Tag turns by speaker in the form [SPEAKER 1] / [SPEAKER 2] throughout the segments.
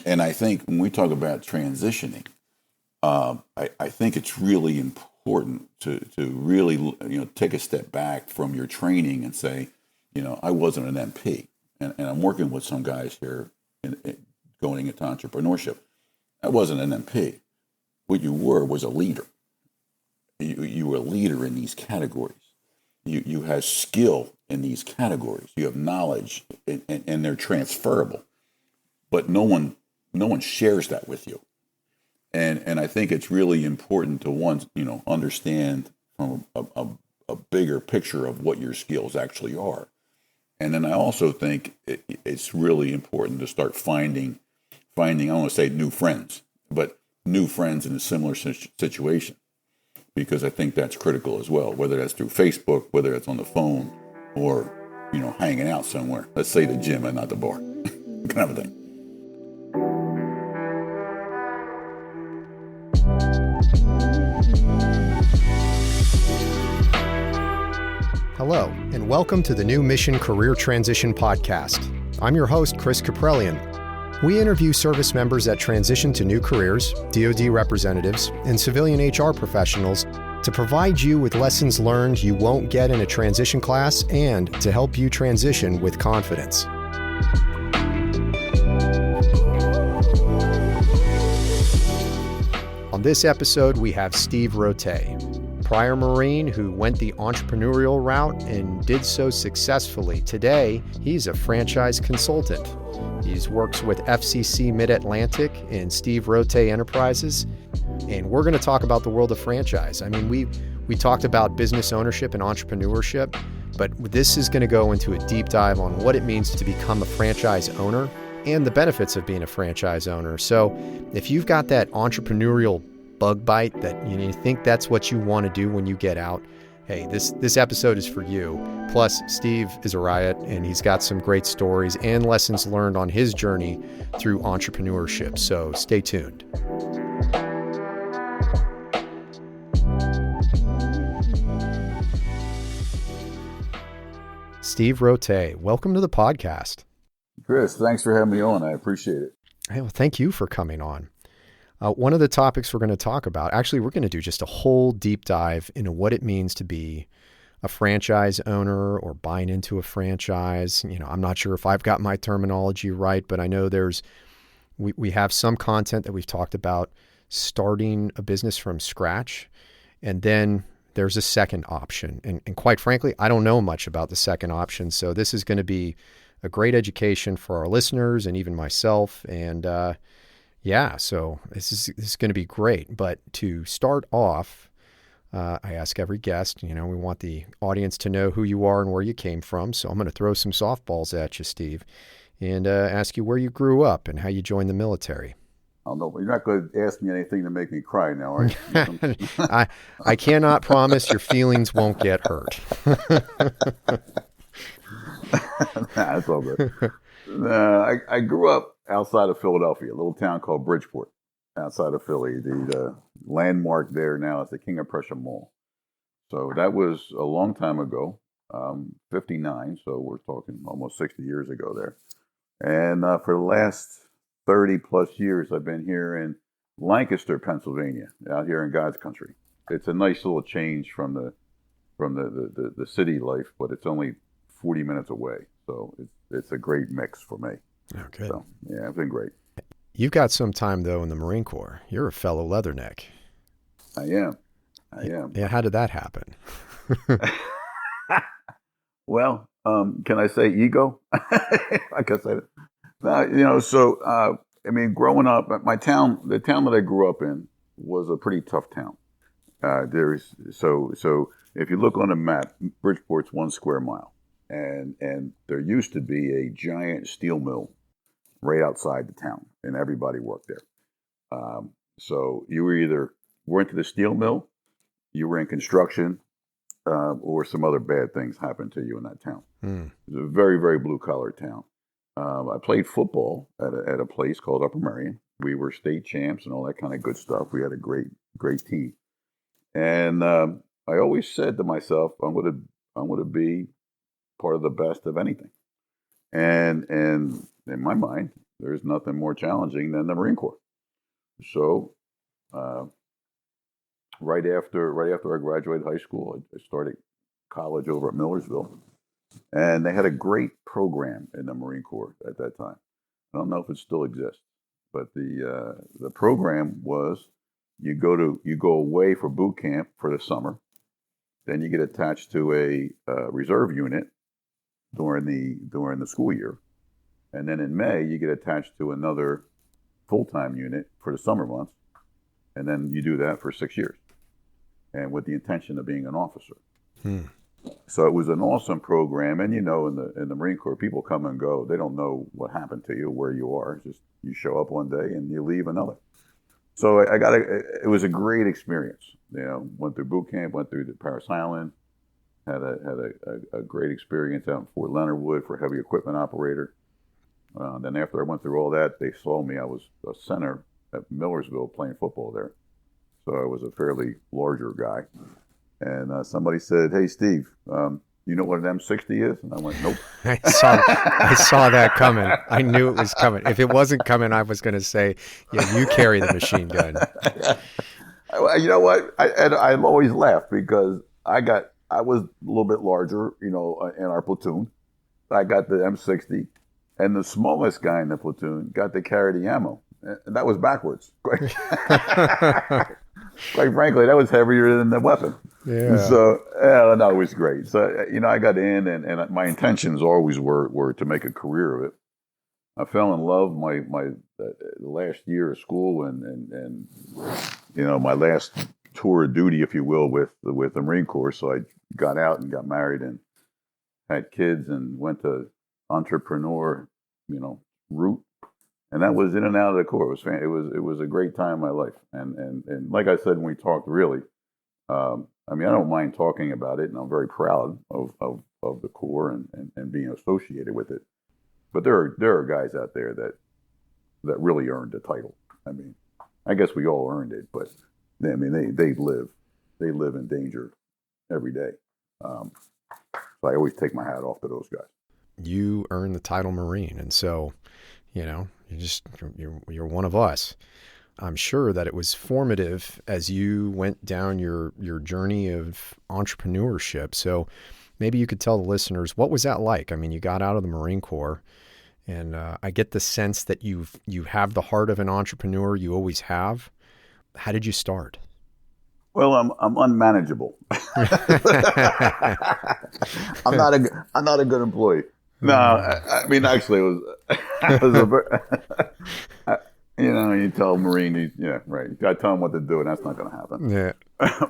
[SPEAKER 1] And I think when we talk about transitioning, I think it's really important to really take a step back from your training and say, I wasn't an MP, and I'm working with some guys here going into entrepreneurship. I wasn't an MP. What you were was a leader. You were a leader in these categories. You have skill in these categories. You have knowledge, and they're transferable. But no one shares that with you. And I think it's really important to understand from a bigger picture of what your skills actually are. And then I also think it's really important to start finding, I don't want to say new friends, but new friends in a similar situation, because I think that's critical as well, whether that's through Facebook, whether that's on the phone, or, hanging out somewhere. Let's say the gym and not the bar, kind of a thing.
[SPEAKER 2] Hello, and welcome to the New Mission Career Transition Podcast. I'm your host, Chris Caprellian. We interview service members that transition to new careers, DoD representatives, and civilian HR professionals to provide you with lessons learned you won't get in a transition class and to help you transition with confidence. On this episode, we have Steve Rotay, prior Marine who went the entrepreneurial route and did so successfully. Today, he's a franchise consultant. He works with FCC Mid-Atlantic and Steve Rotay Enterprises, and we're going to talk about the world of franchise. I mean, we talked about business ownership and entrepreneurship, but this is going to go into a deep dive on what it means to become a franchise owner and the benefits of being a franchise owner. So if you've got that entrepreneurial bug bite that you think that's what you want to do when you get out, hey, this episode is for you. Plus, Steve is a riot, and he's got some great stories and lessons learned on his journey through entrepreneurship. So stay tuned. Steve Rotay, welcome to the podcast.
[SPEAKER 1] Chris, thanks for having me on. I appreciate it.
[SPEAKER 2] Hey, well, thank you for coming on. One of the topics we're going to talk about, actually, we're going to do just a whole deep dive into what it means to be a franchise owner or buying into a franchise. I'm not sure if I've got my terminology right, but I know we have some content that we've talked about starting a business from scratch. And then there's a second option. And quite frankly, I don't know much about the second option. So this is going to be a great education for our listeners and even myself. And so this is going to be great. But to start off, I ask every guest, we want the audience to know who you are and where you came from. So I'm going to throw some softballs at you, Steve, and ask you where you grew up and how you joined the military.
[SPEAKER 1] Oh, no, you're not going to ask me anything to make me cry now, are you?
[SPEAKER 2] I cannot promise your feelings won't get hurt.
[SPEAKER 1] That's all good. I grew up outside of Philadelphia, a little town called Bridgeport, outside of Philly. The landmark there now is the King of Prussia Mall. So that was a long time ago, 59. So we're talking almost 60 years ago there. And for the last 30 plus years, I've been here in Lancaster, Pennsylvania, out here in God's country. It's a nice little change from the city life, but it's only 40 minutes away. So it's a great mix for me.
[SPEAKER 2] Okay.
[SPEAKER 1] So, yeah, it's been great.
[SPEAKER 2] You've got some time, though, in the Marine Corps. You're a fellow Leatherneck.
[SPEAKER 1] I am.
[SPEAKER 2] Yeah, how did that happen?
[SPEAKER 1] Well, can I say ego? I can say that. Growing up, the town that I grew up in was a pretty tough town. So if you look on a map, Bridgeport's 1 square mile. And there used to be a giant steel mill right outside the town, and everybody worked there. So you either went to the steel mill, you were in construction, or some other bad things happened to you in that town. It was a very, very blue-collar town. I played football at a place called Upper Merion. We were state champs and all that kind of good stuff. We had a great, great team. And I always said to myself, I'm going to be part of the best of anything. And in my mind, there's nothing more challenging than the Marine Corps. So, right after I graduated high school, I started college over at Millersville, and they had a great program in the Marine Corps at that time. I don't know if it still exists, but the program was you go away for boot camp for the summer, then you get attached to a reserve unit during the school year, and then in May you get attached to another full-time unit for the summer months, and then you do that for 6 years, and with the intention of being an officer. So it was an awesome program, and in the Marine Corps, people come and go. They don't know what happened to you, where you are. Just you show up one day and you leave another. So it was a great experience. Went through boot camp, went through the Paris Island, had a great experience out in Fort Leonard Wood for heavy equipment operator. Then after I went through all that, they saw me. I was a center at Millersville playing football there. So I was a fairly larger guy. And somebody said, "Hey, Steve, you know what an M60 is?" And I went, "Nope."
[SPEAKER 2] I saw that coming. I knew it was coming. If it wasn't coming, I was going to say, "Yeah, you carry the machine gun."
[SPEAKER 1] You know what? I've always laughed because I was a little bit larger, in our platoon. I got the M60, and the smallest guy in the platoon got to carry the ammo. And that was backwards. Quite frankly, that was heavier than the weapon.
[SPEAKER 2] Yeah.
[SPEAKER 1] So, no, it was great. So, I got in, and my intentions always were to make a career of it. I fell in love my last year of school, and my last tour of duty, if you will, with the Marine Corps. So I got out and got married and had kids and went to entrepreneur, route. And that was in and out of the Corps. It was a great time in my life. And like I said when we talked, really, I don't mind talking about it, and I'm very proud of the Corps and being associated with it. But there are guys out there that really earned the title. I guess we all earned it, but they live in danger every day. So I always take my hat off to those guys.
[SPEAKER 2] You earned the title Marine, and so you're one of us. I'm sure that it was formative as you went down your journey of entrepreneurship. So maybe you could tell the listeners, what was that like? You got out of the Marine Corps, and I get the sense that you have the heart of an entrepreneur. You always have. How did you start?
[SPEAKER 1] Well, I'm unmanageable. I'm not a good employee. No, actually, it was you tell a Marine, right. You got to tell him what to do, and that's not going to happen.
[SPEAKER 2] Yeah.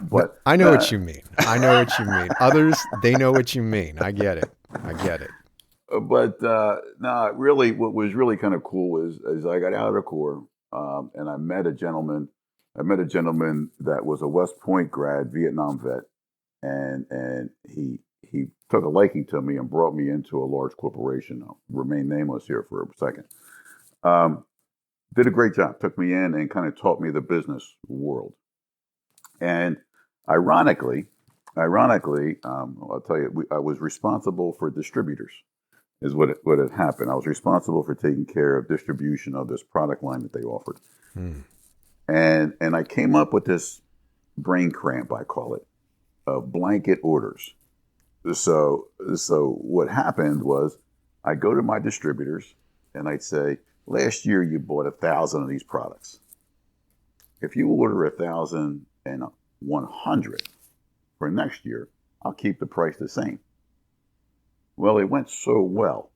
[SPEAKER 1] But
[SPEAKER 2] I know what you mean. I know what you mean. Others, they know what you mean. I get it.
[SPEAKER 1] But no, really, what was really kind of cool is I got out of the Corps, and I met a gentleman. That was a West Point grad, Vietnam vet, and he took a liking to me and brought me into a large corporation. I'll remain nameless here for a second. Did a great job. Took me in and kind of taught me the business world. And ironically, I'll tell you, I was responsible for distributors. Is what had happened. I was responsible for taking care of distribution of this product line that they offered. And I came up with this brain cramp, I call it, of blanket orders. So what happened was I go to my distributors and I'd say, last year you bought 1,000 of these products. If you order 1,100 for next year, I'll keep the price the same. Well, it went so well,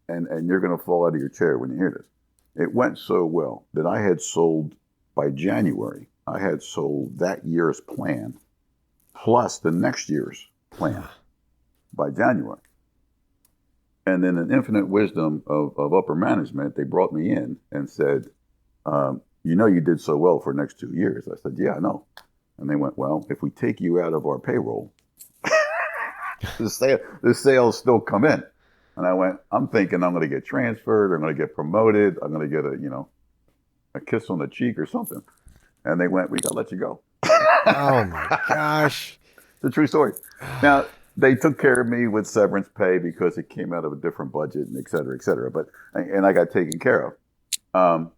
[SPEAKER 1] and you're going to fall out of your chair when you hear this. It went so well that I had sold, by January, I had sold that year's plan plus the next year's plan by January. And then in infinite wisdom of upper management, they brought me in and said, you did so well for the next 2 years. I said, yeah, I know. And they went, well, if we take you out of our payroll, the sales still come in. And I went, I'm thinking I'm going to get transferred, I'm going to get promoted, I'm going to get a kiss on the cheek or something. And they went, we got to let you go.
[SPEAKER 2] Oh my gosh.
[SPEAKER 1] It's a true story. Now, they took care of me with severance pay because it came out of a different budget and et cetera, et cetera. And I got taken care of. Um,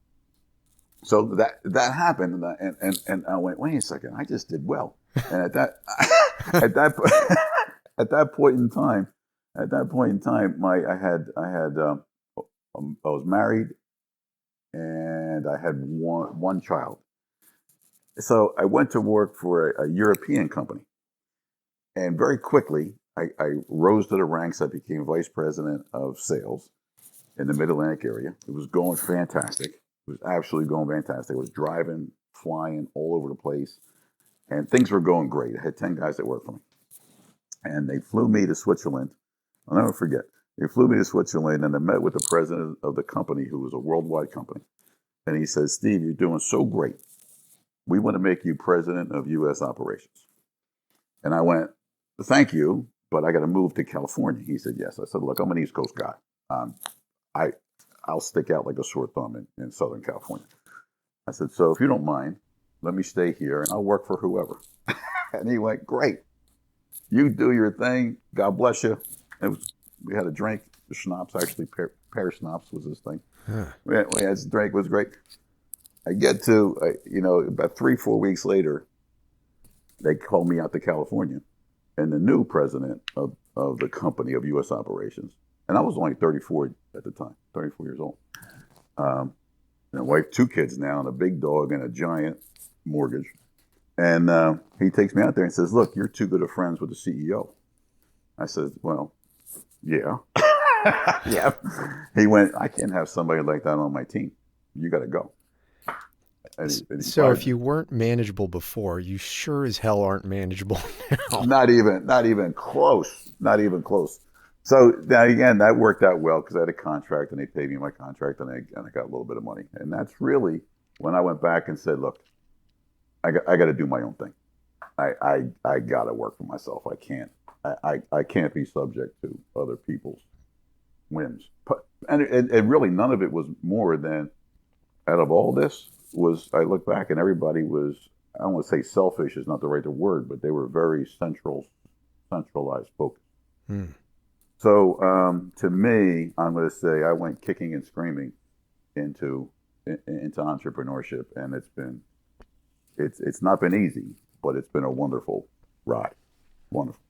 [SPEAKER 1] so that happened, and I went, wait a second, I just did well. And at that at that at that point in time, I was married, and I had one child. So I went to work for a European company, and very quickly I rose to the ranks. I became vice president of sales in the Mid-Atlantic area. It was going fantastic. It was absolutely going fantastic. I was driving, flying all over the place, and things were going great. I had 10 guys that worked for me, and they flew me to Switzerland. I'll never forget. They flew me to Switzerland, and I met with the president of the company, who was a worldwide company. And he says, Steve, you're doing so great. We want to make you president of U.S. operations. And I went, thank you, but I got to move to California. He said, yes. I said, look, I'm an East Coast guy. I'll stick out like a sore thumb in Southern California. I said, so if you don't mind, let me stay here, and I'll work for whoever. And he went, great. You do your thing. God bless you. We had a drink, the schnapps, actually, pear schnapps was this thing. Huh. We had this drink, it was great. I get to, about 3-4 weeks later, they called me out to California, and the new president of the company of U.S. operations, and I was only 34 at the time, 34 years old. And a wife, 2 kids now, and a big dog and a giant mortgage. And he takes me out there and says, look, you're too good of friends with the CEO. I said, well, yeah. Yeah. He went, I can't have somebody like that on my team. You got to go. And
[SPEAKER 2] so if you weren't manageable before, you sure as hell aren't manageable now.
[SPEAKER 1] Not even close. Not even close. So now again, that worked out well because I had a contract, and they paid me my contract, and I got a little bit of money. And that's really when I went back and said, look, I got to do my own thing. I got to work for myself. I can't be subject to other people's whims. And really none of it was more than, out of all this, was I look back and everybody was, I don't want to say selfish is not the right word, but they were very centralized focused. Hmm. So to me, I'm going to say I went kicking and screaming into entrepreneurship, and it's not been easy, but it's been a wonderful ride. Wonderful.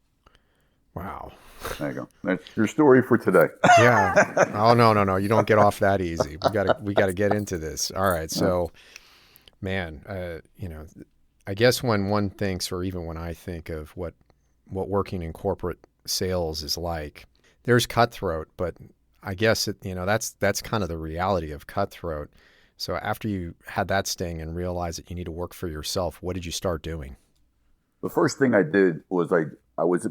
[SPEAKER 2] Wow.
[SPEAKER 1] There you go. That's your story for today.
[SPEAKER 2] Yeah. Oh, no. You don't get off that easy. We got to get into this. All right. So, man, I guess when one thinks, or even when I think of what working in corporate sales is like, there's cutthroat, but I guess that's kind of the reality of cutthroat. So after you had that sting and realized that you need to work for yourself, what did you start doing?
[SPEAKER 1] The first thing I did was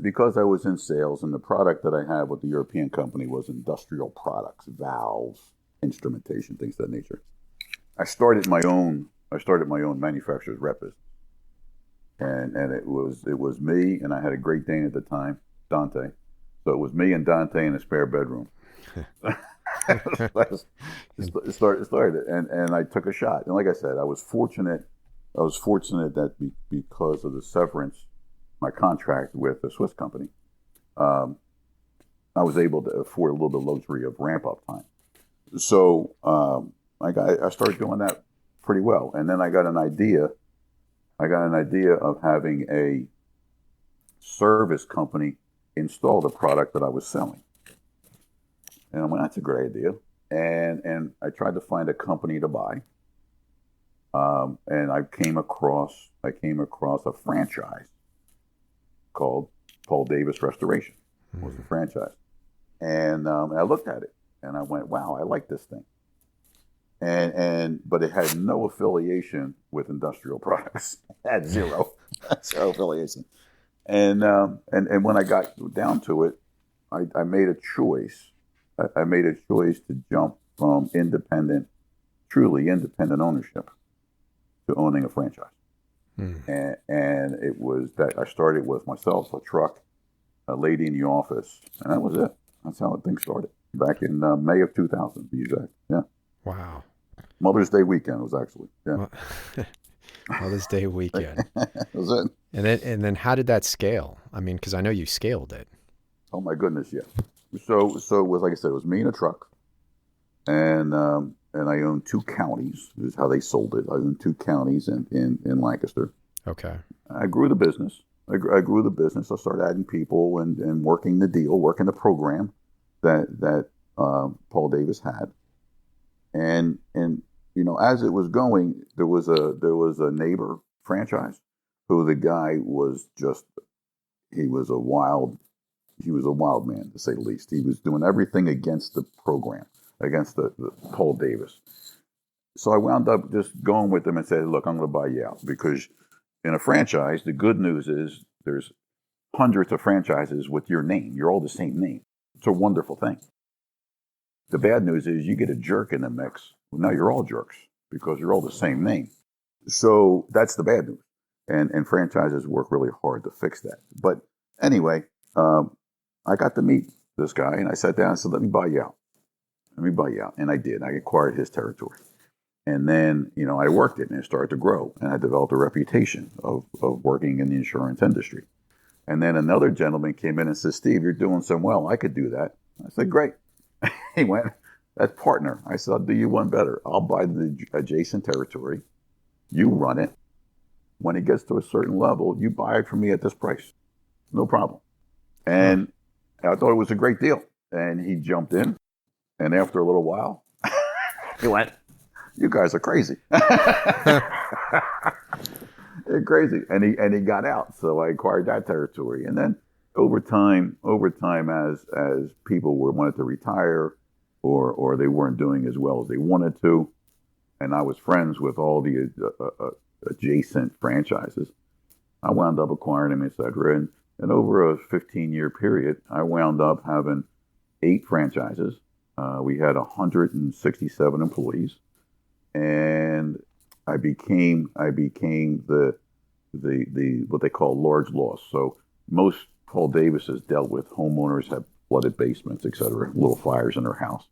[SPEAKER 1] because I was in sales, and the product that I had with the European company was industrial products, valves, instrumentation, things of that nature. I started my own manufacturer's rep business. And it was me, and I had a Great Dane at the time, Dante. So it was me and Dante in a spare bedroom. It started, and I took a shot. And like I said, I was fortunate that because of the severance, my contract with the Swiss company, I was able to afford a little bit of luxury of ramp up time. So I started doing that pretty well, and then I got an idea of having a service company install the product that I was selling. And I went, that's a great idea. And I tried to find a company to buy. And I came across a franchise called Paul Davis Restoration. Was the franchise. And I looked at it and I went, wow, I like this thing. But it had no affiliation with industrial products. It had zero affiliation. And when I got down to it, I made a choice. I made a choice to jump from truly independent ownership to owning a franchise. And it was that I started with myself, a truck, a lady in the office, and that was it. That's how the thing started. Back in May of 2000, to be exact. Yeah.
[SPEAKER 2] Wow.
[SPEAKER 1] Mother's Day weekend was actually. Yeah.
[SPEAKER 2] Mother's Day weekend.
[SPEAKER 1] That was it.
[SPEAKER 2] And then how did that scale? I mean, because I know you scaled it.
[SPEAKER 1] Oh my goodness, yeah. So it was, like I said, it was me in a truck, and and I owned 2 counties. This is how they sold it. I owned 2 counties in Lancaster.
[SPEAKER 2] Okay.
[SPEAKER 1] I grew the business. I grew the business. I started adding people and working the deal, working the program that Paul Davis had. And as it was going, there was a neighbor franchise who the guy was just, he was a wild man, to say the least. He was doing everything against the program, against the Paul Davis. So I wound up just going with him and said, look, I'm going to buy you out, because in a franchise, the good news is there's hundreds of franchises with your name. You're all the same name. It's a wonderful thing. The bad news is you get a jerk in the mix. Well, now you're all jerks because you're all the same name. So that's the bad news. And franchises work really hard to fix that. But anyway, I got to meet this guy, and I sat down and said, let me buy you out. Let me buy you out. And I did. I acquired his territory. And then, I worked it, and it started to grow. And I developed a reputation of working in the insurance industry. And then another gentleman came in and said, Steve, you're doing so well. I could do that. I said, great. He went, that's partner. I said, I'll do you one better. I'll buy the adjacent territory. You run it. When it gets to a certain level, you buy it from me at this price. No problem. And I thought it was a great deal. And he jumped in. And after a little while, he went, you guys are crazy. You're crazy. And he got out. So I acquired that territory. And then over time, as people wanted to retire or they weren't doing as well as they wanted to, and I was friends with all the adjacent franchises, I wound up acquiring them, etc. And over a 15-year period, I wound up having 8 franchises. We had 167 employees, and I became the what they call large loss. So most Paul Davis has dealt with homeowners have flooded basements, etc., little fires in their house.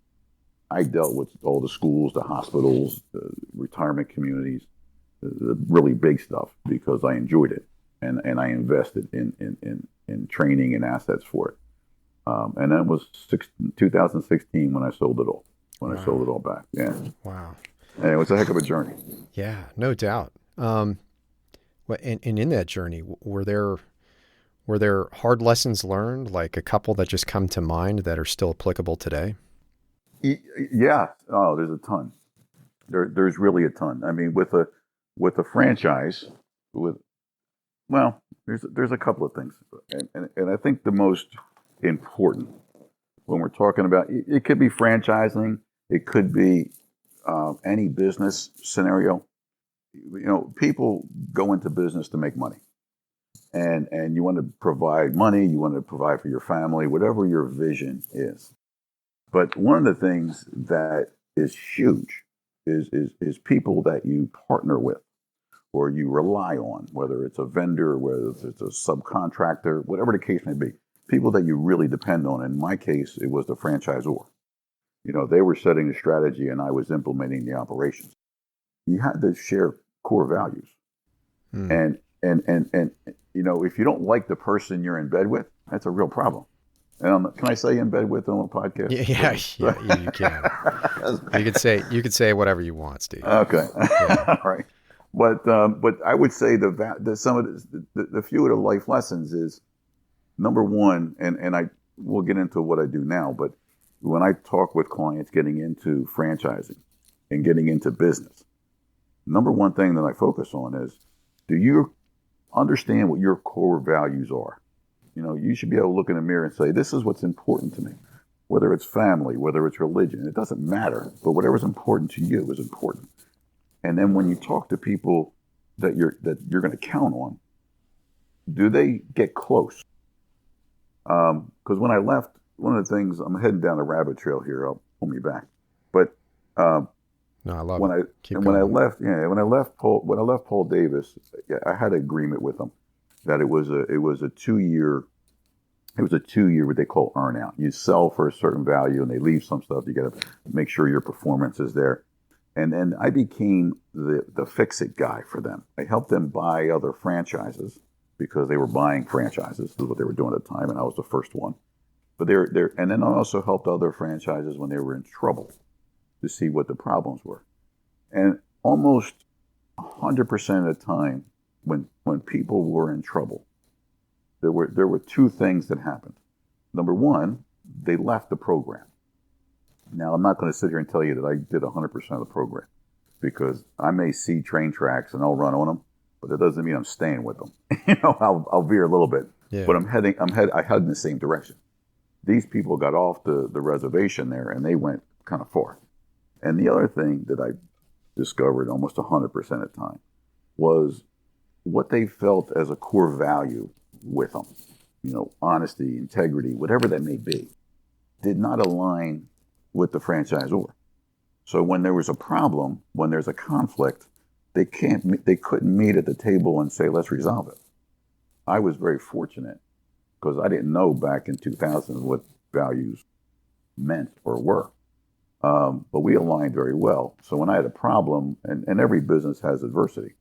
[SPEAKER 1] I dealt with all the schools, the hospitals, the retirement communities, the really big stuff, because I enjoyed it and I invested in training and assets for it. And that was 2016 when I sold it all. I sold it all back. Yeah.
[SPEAKER 2] Wow.
[SPEAKER 1] And it was a heck of a journey.
[SPEAKER 2] Yeah, no doubt. And in that journey, were there hard lessons learned, like a couple that just come to mind that are still applicable today?
[SPEAKER 1] Yeah. Oh, there's a ton. There's really a ton. I mean, with a franchise, there's a couple of things, and I think the most important when we're talking about it could be franchising, it could be any business scenario. People go into business to make money. And you want to provide money, you want to provide for your family, whatever your vision is. But one of the things that is huge is people that you partner with or you rely on, whether it's a vendor, whether it's a subcontractor, whatever the case may be, people that you really depend on. In my case, it was the franchisor. They were setting the strategy and I was implementing the operations. You had to share core values. And if you don't like the person you're in bed with, that's a real problem. And can I say in bed with on a podcast?
[SPEAKER 2] Yeah, you can. You could say whatever you want, Steve.
[SPEAKER 1] Okay,
[SPEAKER 2] Yeah.
[SPEAKER 1] All right. But I would say some of the few of the life lessons is number one, and I will get into what I do now. But when I talk with clients getting into franchising and getting into business, number one thing that I focus on is, do you understand what your core values are? You should be able to look in the mirror and say, this is what's important to me. Whether it's family, whether it's religion, it doesn't matter. But whatever's important to you is important. And then when you talk to people that you're going to count on, do they get close? Because when I left, one of the things, I'm heading down a rabbit trail here. I'll pull me back. But
[SPEAKER 2] no, I love it.
[SPEAKER 1] When I left Paul Davis, I had an agreement with him that it was a 2-year what they call earn out. You sell for a certain value and they leave some stuff. You got to make sure your performance is there. And then I became the fix-it guy for them. I helped them buy other franchises because they were buying franchises. This is what they were doing at the time, and I was the first one. But and then I also helped other franchises when they were in trouble. to see what the problems were. And almost 100% of the time, when people were in trouble, there were two things that happened. Number one, they left the program. Now, I'm not going to sit here and tell you that I did 100% of the program, because I may see train tracks and I'll run on them, but that doesn't mean I'm staying with them. I'll veer a little bit, but I head in the same direction. These people got off the reservation there and they went kind of far. And the other thing that I discovered almost 100% of the time was what they felt as a core value with them. Honesty, integrity, whatever that may be, did not align with the franchisor. So when there was a problem, when there's a conflict, they couldn't meet at the table and say, let's resolve it. I was very fortunate because I didn't know back in 2000 what values meant or were. But we aligned very well. So when I had a problem, and every business has adversity,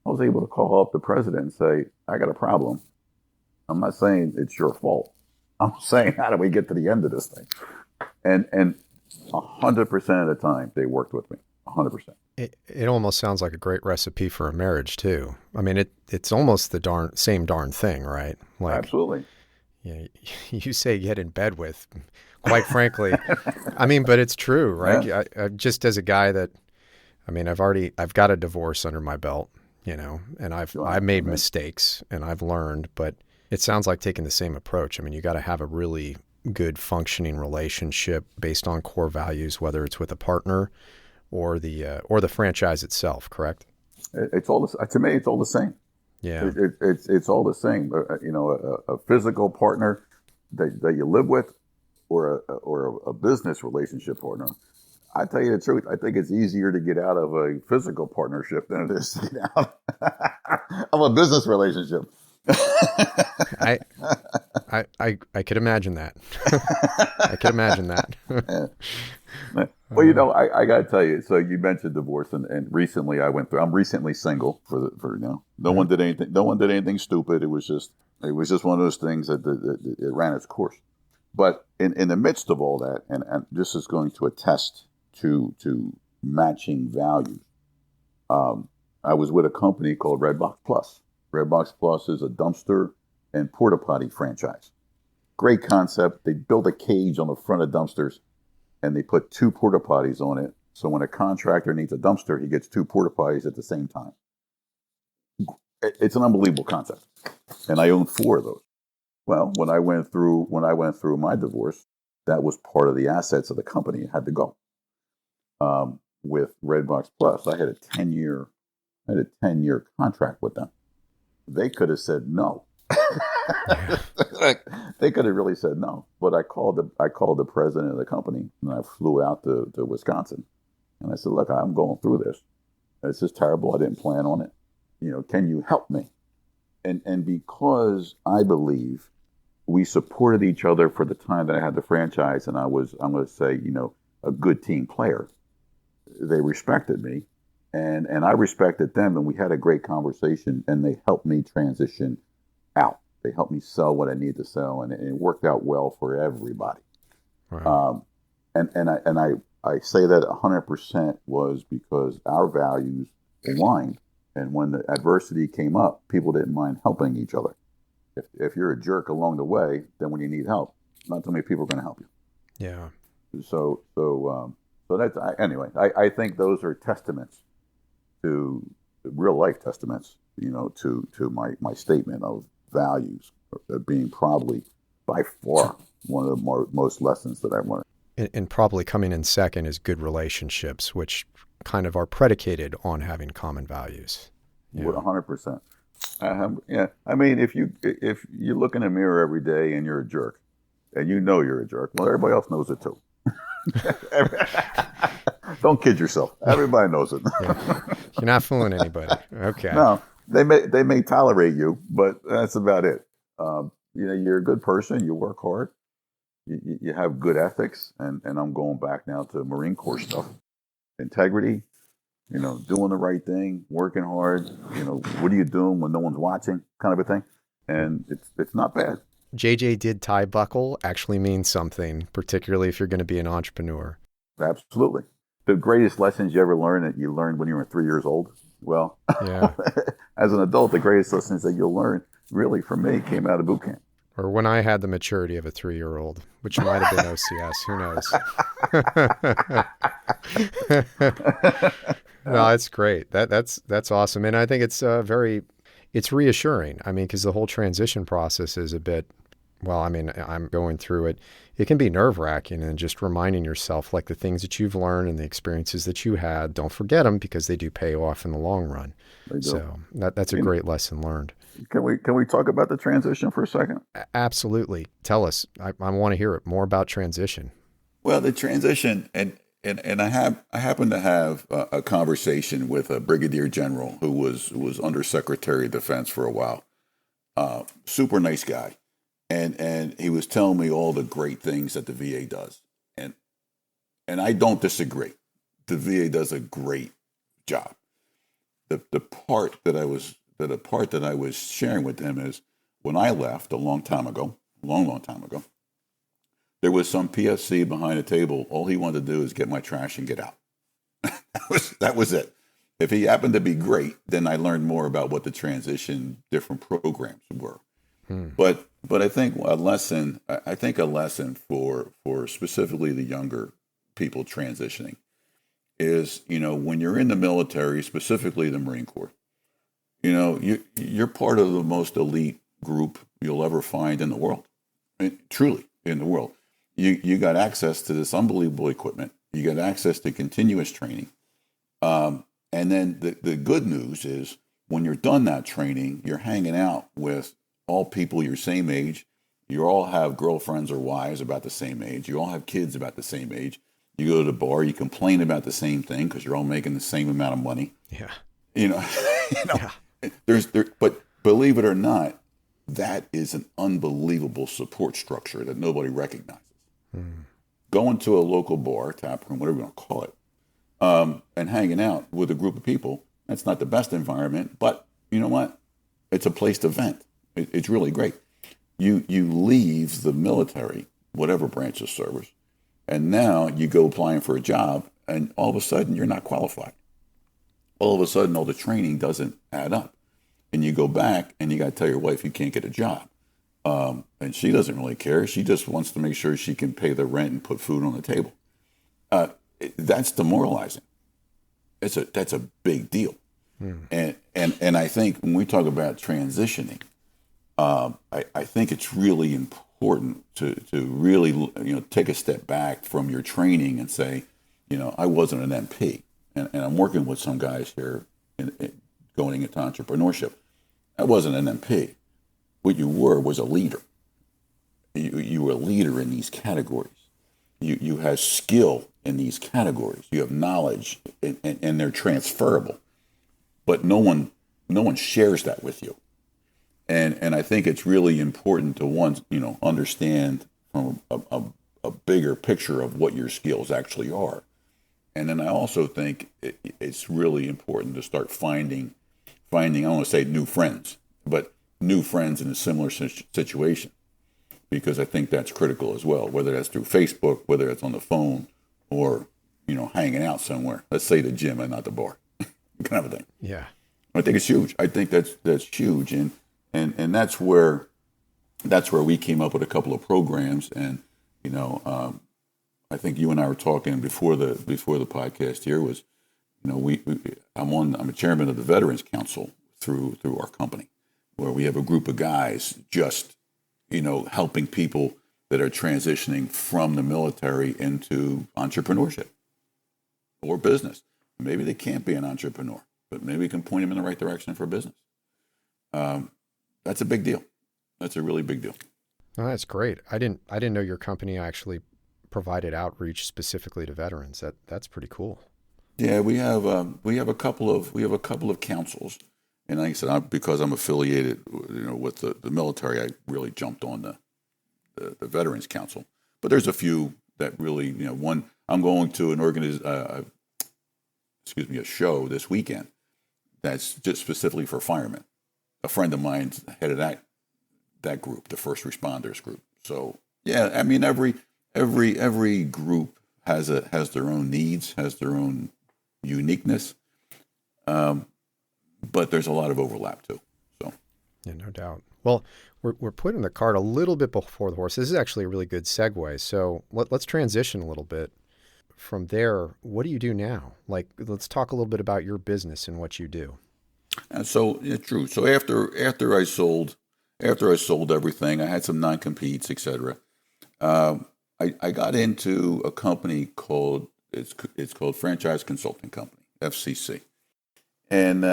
[SPEAKER 1] I was able to call up the president and say, I got a problem. I'm not saying it's your fault. I'm saying, how do we get to the end of this thing? And 100% of the time, they worked with me. 100%.
[SPEAKER 2] It almost sounds like a great recipe for a marriage too. I mean, it's almost the same darn thing, right? Like,
[SPEAKER 1] absolutely.
[SPEAKER 2] Yeah, you say get in bed with, quite frankly. I mean, but it's true, right?
[SPEAKER 1] Yeah.
[SPEAKER 2] I just as a guy that, I mean, I've got a divorce under my belt, and I've made mistakes and I've learned, but it sounds like taking the same approach. I mean, you got to have a really good functioning relationship based on core values, whether it's with a partner or the franchise itself, correct?
[SPEAKER 1] It's all to me. It's all the same.
[SPEAKER 2] Yeah,
[SPEAKER 1] it's all the same. A physical partner that you live with, or a business relationship partner. I tell you the truth. I think it's easier to get out of a physical partnership than it is to get out of a business relationship.
[SPEAKER 2] I could imagine that. I could imagine that.
[SPEAKER 1] Well, I got to tell you. So you mentioned divorce, and recently I'm recently single for now. No one did anything. No one did anything stupid. It was just one of those things that it ran its course. But in the midst of all that, and this is going to attest to matching values. I was with a company called Redbox Plus. Redbox Plus is a dumpster and porta potty franchise. Great concept. They built a cage on the front of dumpsters, and they put 2 porta potties on it. So when a contractor needs a dumpster, he gets 2 porta potties at the same time. It's an unbelievable concept, and I own 4 of those. Well, when I went through my divorce, that was part of the assets of the company. It had to go. With Redbox Plus, I had a 10-year contract with them. They could have said no. They could have really said no. But I called the president of the company, and I flew out to Wisconsin, and I said, "Look, I'm going through this. This is terrible. I didn't plan on it. Can you help me?" And because I believe we supported each other for the time that I had the franchise, and I'm going to say, a good team player, they respected me. And I respected them, and we had a great conversation, and they helped me transition out. They helped me sell what I needed to sell, and it worked out well for everybody. Right. And I say that 100% was because our values aligned, and when the adversity came up, people didn't mind helping each other. If you're a jerk along the way, then when you need help, not too many people are going to help you.
[SPEAKER 2] Yeah.
[SPEAKER 1] So that's anyway. I think those are testaments to real life testaments, to my statement of values being probably by far one of the most lessons that I've learned.
[SPEAKER 2] And probably coming in second is good relationships, which kind of are predicated on having common values.
[SPEAKER 1] Yeah. 100%. Yeah. I mean, if you look in the mirror every day and you're a jerk, and you're a jerk, well, everybody else knows it too. Don't kid yourself. Everybody knows it.
[SPEAKER 2] Yeah. You're not fooling anybody. Okay.
[SPEAKER 1] No, they may tolerate you, but that's about it. You're a good person. You work hard. You have good ethics, and I'm going back now to Marine Corps stuff. Integrity, doing the right thing, working hard. What are you doing when no one's watching, kind of a thing. And it's not bad.
[SPEAKER 2] JJ did tie buckle actually means something, particularly if you're going to be an entrepreneur.
[SPEAKER 1] Absolutely. the greatest lessons you ever learned that you learned when you were 3 years old. Well,
[SPEAKER 2] Yeah.
[SPEAKER 1] as an adult, the greatest lessons that you'll learn, really, for me, came out of boot camp.
[SPEAKER 2] Or when I had the maturity of a 3-year-old, which might have been OCS. Who knows? No, that's great. That's awesome, and I think it's it's reassuring. I mean, because the whole transition process is a bit. Well, I mean, I'm going through it. It can be nerve-wracking, and just reminding yourself, like, the things that you've learned and the experiences that you had, don't forget them, because they do pay off in the long run.
[SPEAKER 1] They do.
[SPEAKER 2] So that's a great lesson learned.
[SPEAKER 1] Can we talk about the transition for a second?
[SPEAKER 2] Absolutely. Tell us. I want to hear it more about transition.
[SPEAKER 1] Well, the transition, and I happened to have a conversation with a brigadier general who was under Secretary of Defense for a while. Super nice guy, and he was telling me all the great things that the VA does, and I don't disagree. The VA does a great job. The part that I was sharing with him is, when I left a long time ago, there was some PFC behind a table. All he wanted to do is get my trash and get out. that was it. If he happened to be great, then I learned more about what the transition different programs were. But I think a lesson for specifically the younger people transitioning is, when you're in the military, specifically the Marine Corps, you're part of the most elite group you'll ever find in the world. I mean, truly in the world. You got access to this unbelievable equipment. You got access to continuous training. And then the good news is, when you're done that training, you're hanging out with all people your same age. You all have girlfriends or wives about the same age. You all have kids about the same age. You go to the bar, you complain about the same thing because you're all making the same amount of money.
[SPEAKER 2] Yeah.
[SPEAKER 1] Yeah. But believe it or not, that is an unbelievable support structure that nobody recognizes. Going to a local bar, tap room, whatever you want to call it, and hanging out with a group of people, that's not the best environment, but you know what? It's a place to vent. It's really great. You leave the military, whatever branch of service, and now you go applying for a job, and all of a sudden you're not qualified. All of a sudden, all the training doesn't add up. And you go back and you got to tell your wife you can't get a job. And she doesn't really care. She just wants to make sure she can pay the rent and put food on the table. That's demoralizing. That's a big deal. And I think when we talk about transitioning, I think it's really important to really take a step back from your training and say, I wasn't an MP, and I'm working with some guys here going into entrepreneurship. I wasn't an MP. What you were was a leader. You were a leader in these categories. You have skill in these categories. You have knowledge, and they're transferable. But no one shares that with you. And I think it's really important to understand from a bigger picture of what your skills actually are. And then I also think it's really important to start finding, I don't want to say new friends, but new friends in a similar situation, because I think that's critical as well, whether that's through Facebook, whether that's on the phone, or, hanging out somewhere. Let's say the gym and not the bar, kind of a thing.
[SPEAKER 2] Yeah.
[SPEAKER 1] I think it's huge. I think that's huge. And that's where we came up with a couple of programs. And, I think you and I were talking before the podcast here was, I'm a chairman of the Veterans Council through our company, where we have a group of guys just, helping people that are transitioning from the military into entrepreneurship or business. Maybe they can't be an entrepreneur, but maybe we can point them in the right direction for business. That's a big deal. That's a really big deal.
[SPEAKER 2] Oh, that's great. I didn't know your company actually provided outreach specifically to veterans. That's pretty cool.
[SPEAKER 1] Yeah, we have a couple of councils, and like I said, because I'm affiliated, with the military, I really jumped on the Veterans Council. But there's a few that really, one, I'm going to a show this weekend that's just specifically for firemen. A friend of mine's head of that group, the first responders group. So yeah, I mean every group has their own needs, has their own uniqueness, but there's a lot of overlap too. So,
[SPEAKER 2] yeah, no doubt. Well, we're putting the cart a little bit before the horse. This is actually a really good segue. So let's transition a little bit from there. What do you do now? Like, let's talk a little bit about your business and what you do.
[SPEAKER 1] and so it's true. So after I sold everything, I had some non-competes, etc. I got into a company called it's called Franchise Consulting Company, FCC, and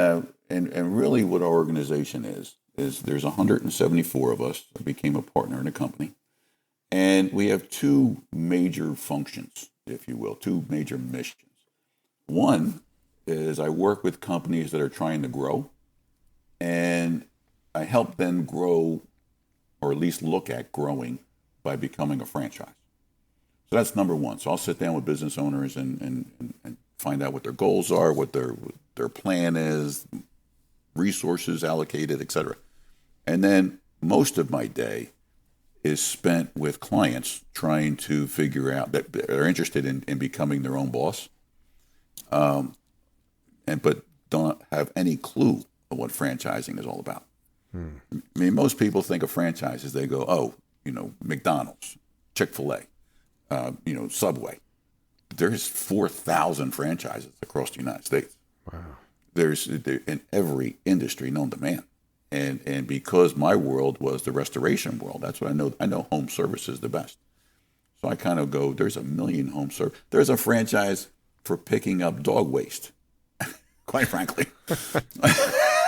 [SPEAKER 1] really what our organization is there's 174 of us. I became a partner in the company, and we have two major functions, if you will, two major missions. One is I work with companies that are trying to grow, and I help them grow, or at least look at growing, by becoming a franchise. So that's number one. So I'll sit down with business owners and find out what their goals are, what their plan is, resources allocated, etc. And then most of my day is spent with clients trying to figure out that are interested in becoming their own boss, but don't have any clue of what franchising is all about. I mean, most people think of franchises, they go, oh, McDonald's, Chick-fil-A, Subway. There's 4,000 franchises across the United States.
[SPEAKER 2] Wow.
[SPEAKER 1] There's in every industry known to man. And because my world was the restoration world, that's what I know. I know home service is the best. So I kind of go, there's a million home service. There's a franchise for picking up dog waste, quite frankly.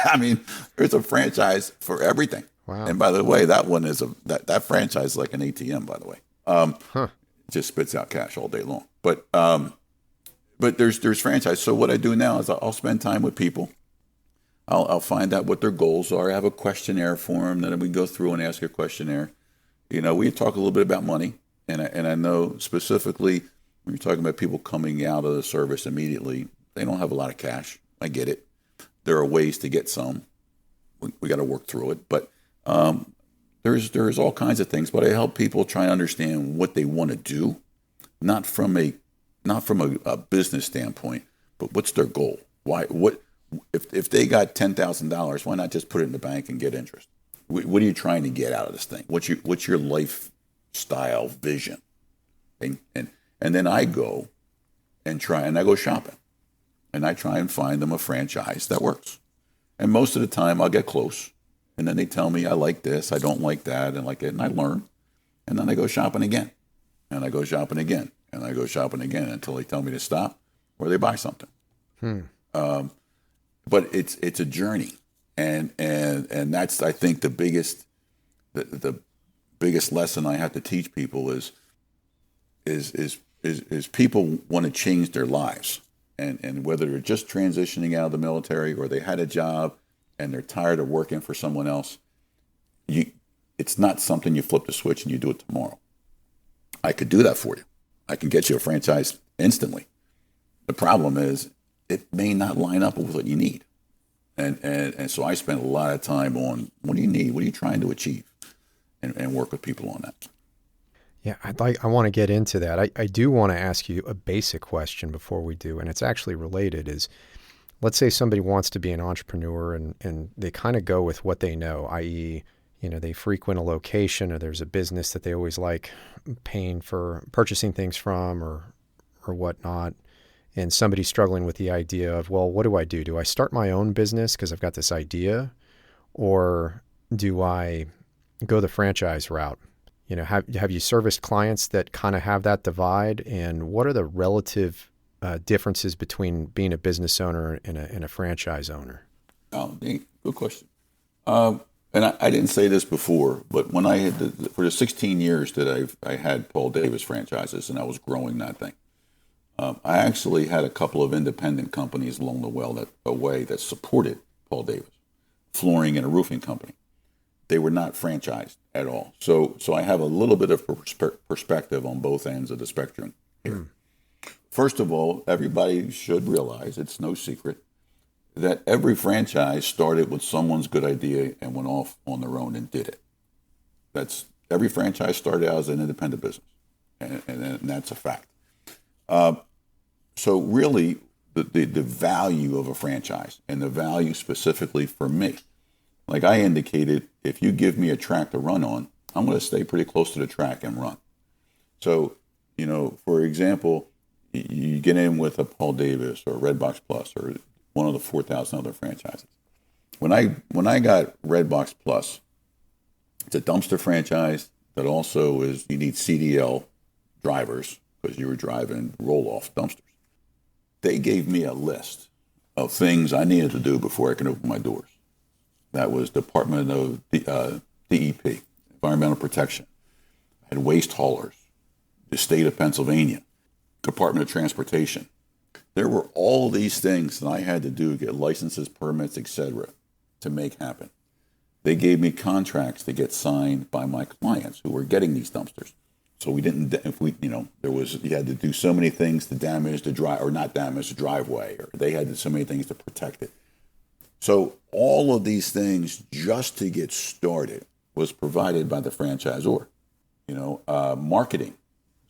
[SPEAKER 1] I mean, there's a franchise for everything.
[SPEAKER 2] Wow.
[SPEAKER 1] And by the way, that one is that franchise is like an ATM, by the way. It just spits out cash all day long. But there's franchise. So what I do now is I'll spend time with people. I'll find out what their goals are. I have a questionnaire for them that we go through and ask a questionnaire. We talk a little bit about money, and I know specifically when you're talking about people coming out of the service immediately, they don't have a lot of cash. I get it. There are ways to get some. We got to work through it, but there's all kinds of things. But I help people try and understand what they want to do, not from a business standpoint, but what's their goal? If they got $10,000, why not just put it in the bank and get interest? What are you trying to get out of this thing? What's your lifestyle vision? And then I go and I go shopping, and I try and find them a franchise that works. And most of the time I'll get close, and then they tell me I like this, I don't like that, and like it, and I learn. And then I go shopping again, and I go shopping again, and I go shopping again until they tell me to stop or they buy something. But it's a journey, and that's, I think, the biggest lesson I have to teach people is people want to change their lives, and whether they're just transitioning out of the military or they had a job and they're tired of working for someone else, it's not something you flip the switch and you do it tomorrow. I could do that for you. I can get you a franchise instantly. The problem is it may not line up with what you need. And so I spend a lot of time on what do you need? What are you trying to achieve? And work with people on that.
[SPEAKER 2] Yeah, I want to get into that. I do want to ask you a basic question before we do, and it's actually related, is let's say somebody wants to be an entrepreneur and they kind of go with what they know, i.e., they frequent a location or there's a business that they always like purchasing things from or whatnot. And somebody's struggling with the idea of, well, what do I do? Do I start my own business because I've got this idea? Or do I go the franchise route? Have you serviced clients that kind of have that divide? And what are the relative differences between being a business owner and a franchise owner?
[SPEAKER 1] Oh, good question. And I didn't say this before, but when I had for the 16 years that I had Paul Davis franchises and I was growing that thing, I actually had a couple of independent companies along the way that supported Paul Davis, flooring and a roofing company. They were not franchised at all. So I have a little bit of perspective on both ends of the spectrum here. First of all, everybody should realize, it's no secret, that every franchise started with someone's good idea and went off on their own and did it. Every franchise started out as an independent business, and that's a fact. So really, the value of a franchise and the value specifically for me, like I indicated, if you give me a track to run on, I'm going to stay pretty close to the track and run. So, for example, you get in with a Paul Davis or Redbox Plus or one of the 4,000 other franchises. When I got Redbox Plus, it's a dumpster franchise that also is, you need CDL drivers because you were driving roll-off dumpsters. They gave me a list of things I needed to do before I could open my doors. That was Department of DEP, Environmental Protection. I had waste haulers, the state of Pennsylvania, Department of Transportation. There were all these things that I had to do, get licenses, permits, etc., to make happen. They gave me contracts to get signed by my clients who were getting these dumpsters. So we didn't, you had to do so many things to damage the not damage the driveway, or they had to do so many things to protect it. So all of these things just to get started was provided by the franchisor. Marketing.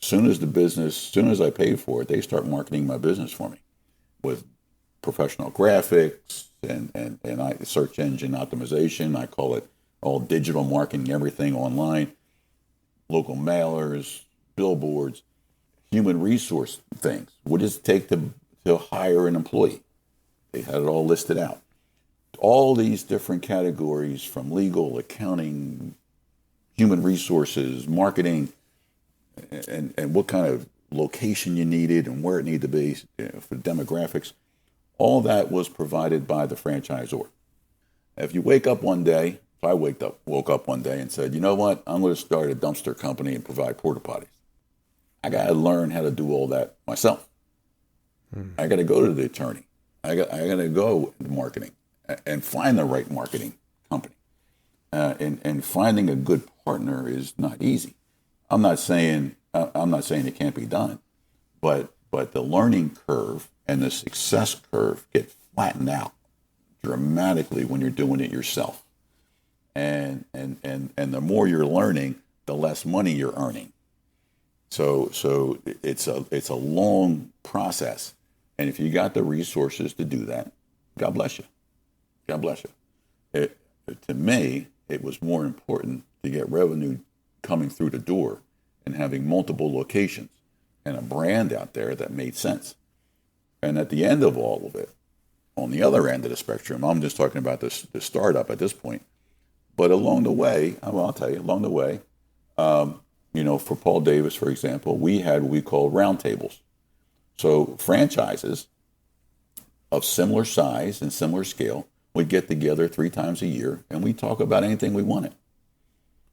[SPEAKER 1] As soon as I paid for it, they start marketing my business for me with professional graphics and search engine optimization. I call it all digital marketing, everything online. Local mailers, billboards, human resource things. What does it take to hire an employee? They had it all listed out. All these different categories from legal, accounting, human resources, marketing, and what kind of location you needed and where it needed to be for demographics. All that was provided by the franchisor. If you wake up one day, if I woke up one day and said, you know what, I'm going to start a dumpster company and provide porta potties, I got to learn how to do all that myself. I got to go to the attorney. I got to go to marketing and find the right marketing company. And finding a good partner is not easy. I'm not saying it can't be done, but the learning curve and the success curve get flattened out dramatically when you're doing it yourself. And the more you're learning, the less money you're earning. So it's a long process. And if you got the resources to do that, God bless you. God bless you. To me, it was more important to get revenue coming through the door and having multiple locations and a brand out there that made sense. And at the end of all of it, on the other end of the spectrum, I'm just talking about the startup at this point. But along the way, I'll tell you, along the way, for Paul Davis, for example, we had what we call roundtables. So franchises of similar size and similar scale would get together 3 times a year, and we talk about anything we wanted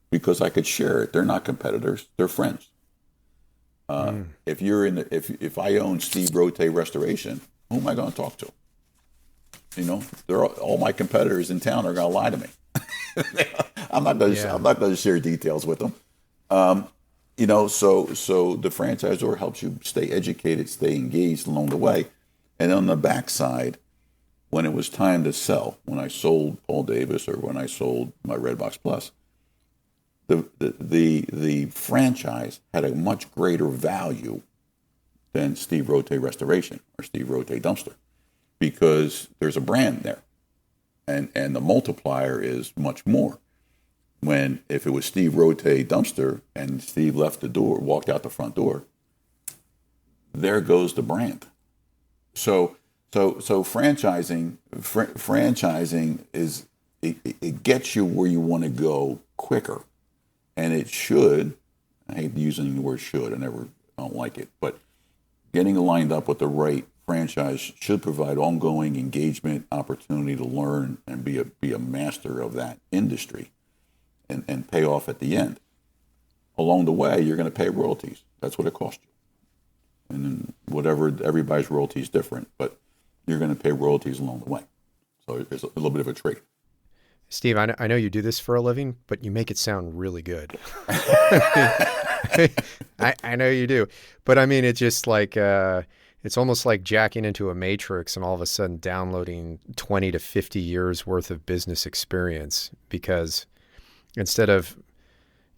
[SPEAKER 1] because I could share it. They're not competitors; they're friends. If I own Steve Rotay Restoration, who am I going to talk to? All my competitors in town are going to lie to me. I'm not going to share details with them. So the franchisor helps you stay educated, stay engaged along the way. And on the backside, when it was time to sell, when I sold Paul Davis or when I sold my Redbox Plus, the franchise had a much greater value than Steve Rotay Restoration or Steve Rotay Dumpster because there's a brand there. And the multiplier is much more. If it was Steve Rotay Dumpster and Steve left the door, walked out the front door, there goes the brand. So franchising is it gets you where you want to go quicker, and it should. I hate using the word should. I don't like it, but getting lined up with the right franchise should provide ongoing engagement, opportunity to learn and be a master of that industry and pay off at the end. Along the way, you're going to pay royalties. That's what it costs you. And then everybody's royalty is different, but you're going to pay royalties along the way. So there's a little bit of a trade.
[SPEAKER 2] Steve, I know you do this for a living, but you make it sound really good. I know you do. But I mean, it's just like, it's almost like jacking into a matrix and all of a sudden downloading 20 to 50 years worth of business experience, because instead of,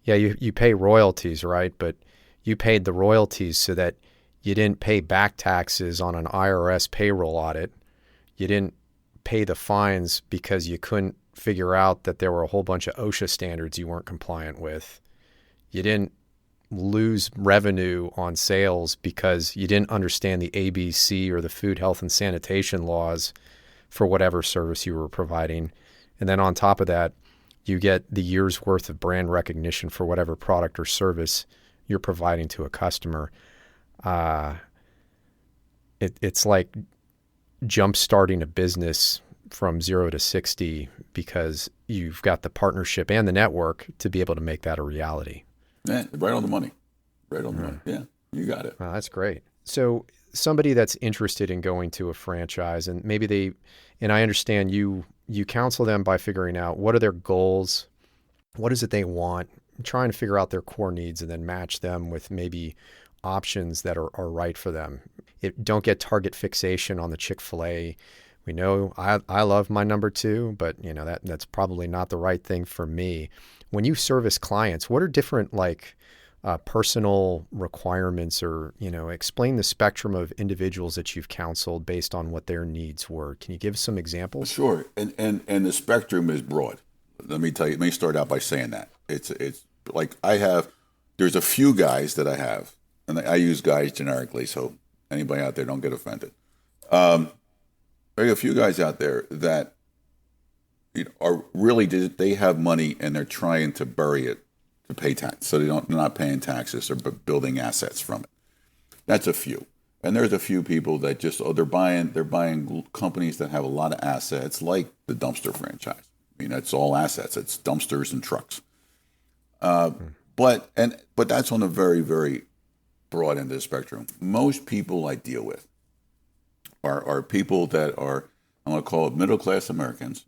[SPEAKER 2] you pay royalties, right? But you paid the royalties so that You didn't pay back taxes on an IRS payroll audit. You didn't pay the fines because you couldn't figure out that there were a whole bunch of OSHA standards you weren't compliant with. You didn't lose revenue on sales because you didn't understand the ABC or the food, health, and sanitation laws for whatever service you were providing. And then on top of that, you get the year's worth of brand recognition for whatever product or service you're providing to a customer. It's like jump starting a business from 0 to 60 because you've got the partnership and the network to be able to make that a reality.
[SPEAKER 1] Yeah, right on the money. Right on the money. Yeah, you got it.
[SPEAKER 2] Wow, that's great. So somebody that's interested in going to a franchise, and maybe and I understand you counsel them by figuring out what are their goals, what is it they want, trying to figure out their core needs and then match them with maybe options that are right for them. Don't get target fixation on the Chick-fil-A. We know I love my number 2, but that's probably not the right thing for me. When you service clients, what are different personal requirements, or explain the spectrum of individuals that you've counseled based on what their needs were? Can you give some examples?
[SPEAKER 1] Sure, and the spectrum is broad. Let me tell you. Let me start out by saying that it's like there's a few guys that I have, and I use guys generically, so anybody out there don't get offended. There are a few guys out there that are really, they have money and they're trying to bury it to pay tax, so they're not paying taxes or building assets from it. That's a few, and there's a few people that just they're buying companies that have a lot of assets, like the dumpster franchise. I mean, it's all assets. It's dumpsters and trucks. But that's on a very, very broad end of the spectrum. Most people I deal with are people that are, I'm going to call it middle-class Americans.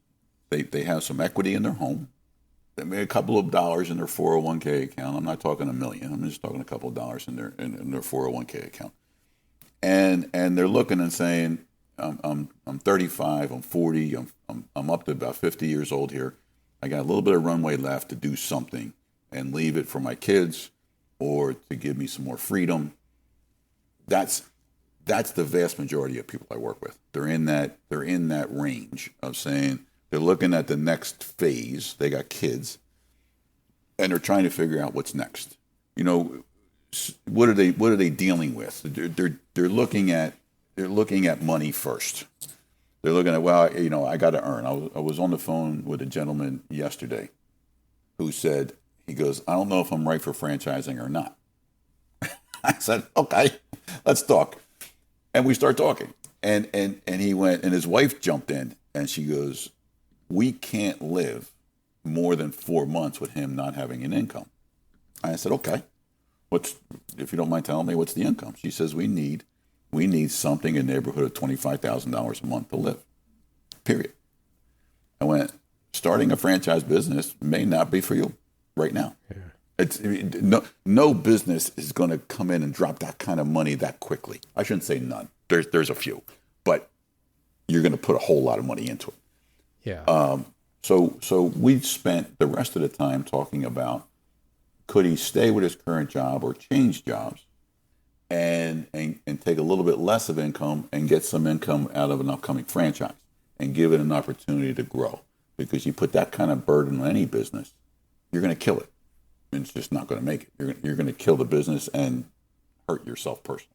[SPEAKER 1] They have some equity in their home. They made a couple of dollars in their 401k account. I'm not talking $1 million. I'm just talking a couple of dollars in their 401k account. And they're looking and saying, I'm 35, I'm 40, I'm up to about 50 years old here. I got a little bit of runway left to do something and leave it for my kids or to give me some more freedom. That's the vast majority of people I work with. They're in that range of saying they're looking at the next phase. They got kids, and they're trying to figure out what's next. What are they dealing with? They're looking at money first. They're looking at, I got to earn. I was on the phone with a gentleman yesterday who said, he goes, I don't know if I'm right for franchising or not. I said, okay, let's talk. And we start talking. And he went, and his wife jumped in, and she goes, we can't live more than 4 months with him not having an income. I said, okay, if you don't mind telling me, what's the income? She says, we need something in the neighborhood of $25,000 a month to live, period. I went, starting a franchise business may not be for you right now. Yeah. It's no business is going to come in and drop that kind of money that quickly. I shouldn't say none. There's a few, but you're going to put a whole lot of money into it.
[SPEAKER 2] Yeah.
[SPEAKER 1] So we spent the rest of the time talking about, could he stay with his current job or change jobs and take a little bit less of income and get some income out of an upcoming franchise and give it an opportunity to grow. Because you put that kind of burden on any business, you're going to kill it. It's just not going to make it. You're going to kill the business and hurt yourself personally.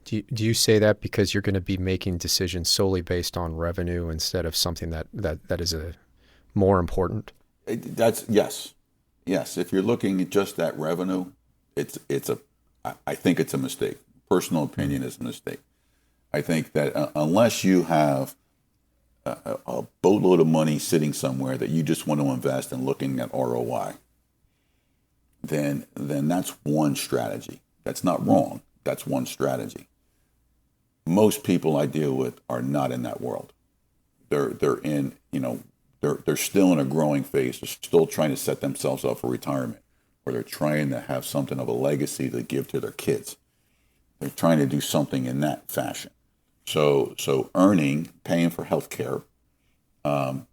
[SPEAKER 2] Do you say that because you're going to be making decisions solely based on revenue instead of something that is more important?
[SPEAKER 1] Yes. If you're looking at just that revenue, I think it's a mistake. Personal opinion is a mistake. I think that unless you have a boatload of money sitting somewhere that you just want to invest in looking at ROI, then that's one strategy. That's not wrong. That's one strategy. Most people I deal with are not in that world. They're still in a growing phase. They're still trying to set themselves up for retirement, or they're trying to have something of a legacy to give to their kids. They're trying to do something in that fashion. So earning, paying for health care, and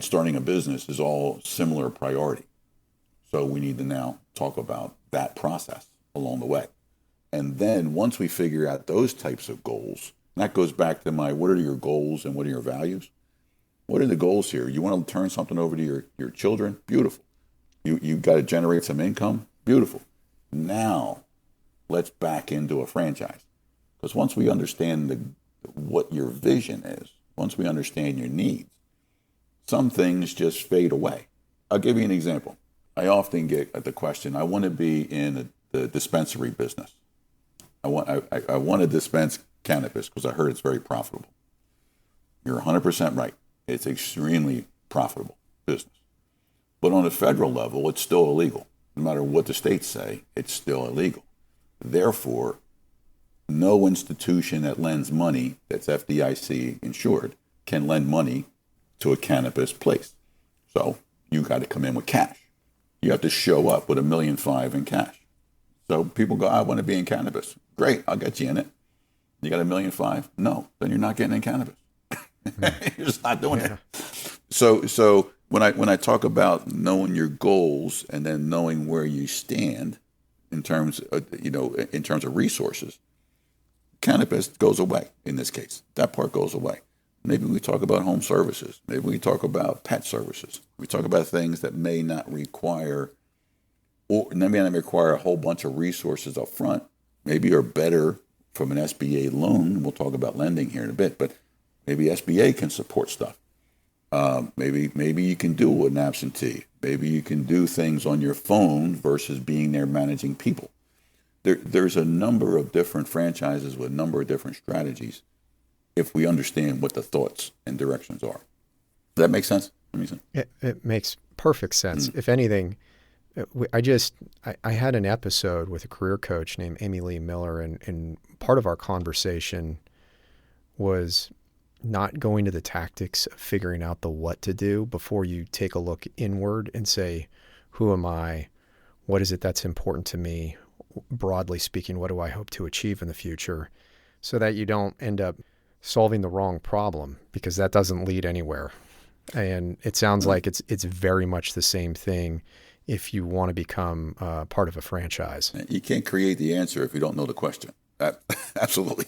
[SPEAKER 1] starting a business is all similar priority. So we need to now talk about that process along the way. And then once we figure out those types of goals, and that goes back to my, what are your goals and what are your values? What are the goals here? You want to turn something over to your children? Beautiful. You got to generate some income? Beautiful. Now, let's back into a franchise. Because once we understand what your vision is, once we understand your needs, some things just fade away. I'll give you an example. I often get the question, I want to be in the dispensary business. I want to dispense cannabis because I heard it's very profitable. You're 100% right. It's extremely profitable business. But on a federal level, it's still illegal. No matter what the states say, it's still illegal. Therefore, no institution that lends money that's FDIC insured can lend money to a cannabis place. So you got to come in with cash. You have to show up with $1.5 million in cash. So people go, I want to be in cannabis. Great, I'll get you in it. You got $1.5 million? No, then you're not getting in cannabis. You're just not doing it. So when I talk about knowing your goals and then knowing where you stand in terms of resources, cannabis goes away in this case. That part goes away. Maybe we talk about home services. Maybe we talk about pet services. We talk about things that may not require a whole bunch of resources up front. Maybe are better from an SBA loan. We'll talk about lending here in a bit, but maybe SBA can support stuff. Maybe you can do an absentee. Maybe you can do things on your phone versus being there managing people. There's a number of different franchises with a number of different strategies if we understand what the thoughts and directions are. Does that make sense?
[SPEAKER 2] It makes perfect sense. If anything, I had an episode with a career coach named Amy Lee Miller, and part of our conversation was not going to the tactics of figuring out the what to do before you take a look inward and say, who am I? What is it that's important to me? Broadly speaking, what do I hope to achieve in the future? So that you don't end up solving the wrong problem, because that doesn't lead anywhere. And it sounds like it's very much the same thing if you want to become part of a franchise.
[SPEAKER 1] You can't create the answer if you don't know the question. Absolutely.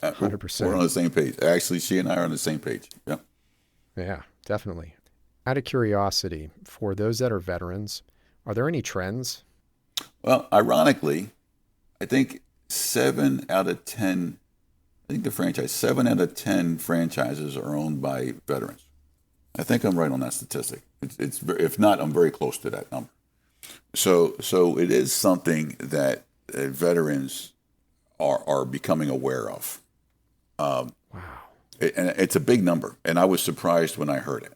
[SPEAKER 2] 100%.
[SPEAKER 1] We're on the same page. Actually, she and I are on the same page. Yeah.
[SPEAKER 2] Yeah, definitely. Out of curiosity, for those that are veterans, are there any trends?
[SPEAKER 1] Well, ironically, I think 7 out of 10 franchises are owned by veterans. I think I'm right on that statistic. It's if not, I'm very close to that number. So it is something that veterans are becoming aware of.
[SPEAKER 2] Wow.
[SPEAKER 1] And it's a big number, and I was surprised when I heard it.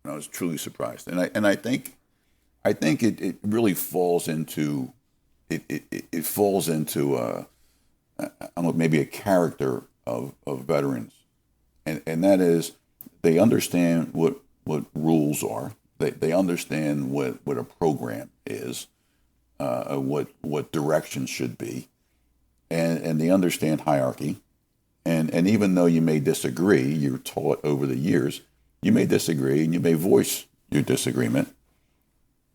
[SPEAKER 1] And I was truly surprised, and I think it really falls into it falls into maybe a character of veterans, and that is they understand what rules are. They understand what a program is, what direction should be, and they understand hierarchy. And even though you may disagree, you're taught over the years, you may disagree and you may voice your disagreement,